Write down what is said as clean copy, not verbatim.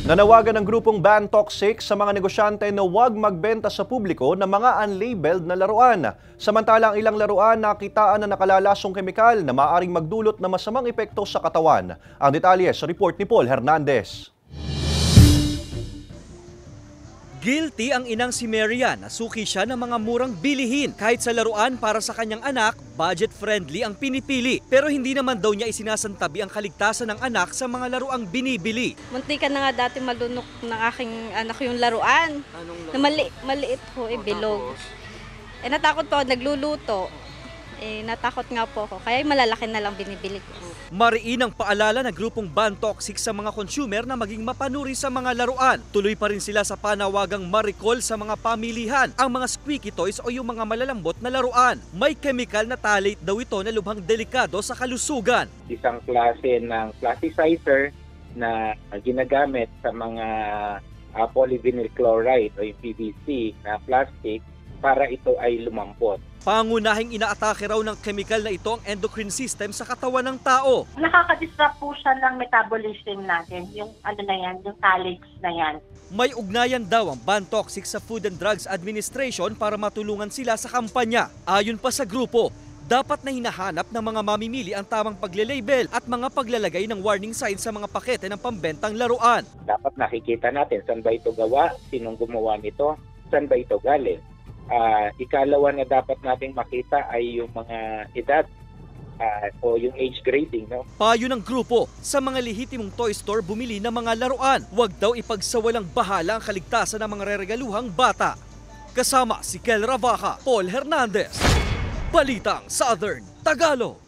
Nanawagan ng grupong Ban Toxic sa mga negosyante na huwag magbenta sa publiko ng mga unlabeled na laruan. Samantalang ilang laruan nakitaan na nakalalasong kemikal na maaaring magdulot ng masamang epekto sa katawan. Ang detalye sa report ni Paul Hernandez. Guilty ang inang si Marian. Nasuki siya ng mga murang bilihin. Kahit sa laruan para sa kanyang anak, budget-friendly ang pinipili. Pero hindi naman daw niya isinasantabi ang kaligtasan ng anak sa mga laruang binibili. Muntikan na nga dati malunok ng aking anak yung laruan. Anong Na maliit po, bilog. Natakot po ako, nagluluto. Natakot nga po ako, kaya malalaki na lang binibili ko. Mariin ang paalala ng grupong Ban Toxic sa mga consumer na maging mapanuri sa mga laruan. Tuloy pa rin sila sa panawagang ma-recall sa mga pamilihan ang mga squeaky toys o yung mga malalambot na laruan. May chemical na phthalate daw ito na lubhang delikado sa kalusugan. Isang klase ng plasticizer na ginagamit sa mga polyvinyl chloride o yung PVC na plastic para ito ay lumambot. Pangunahing inaatake raw ng chemical na ito ang endocrine system sa katawan ng tao. Nakaka-disrupt po siya ng metabolism natin, yung yung phthalates na yan. May ugnayan daw ang Ban Toxic sa Food and Drugs Administration para matulungan sila sa kampanya. Ayon pa sa grupo, dapat na hinahanap ng mga mamimili ang tamang pagle-label at mga paglalagay ng warning signs sa mga pakete ng pambentang laruan. Dapat nakikita natin saan ba ito gawa, sinong gumawa nito, saan ba ito galing. Ikalawa na dapat nating makita ay yung mga edad o yung age grading. No? Payo ng grupo, sa mga lehitimong toy store bumili ng mga laruan. Huwag daw ipagsawalang bahala ang kaligtasan ng mga reregaluhang bata. Kasama si Kel Ravaca, Paul Hernandez, Balitang Southern Tagalog.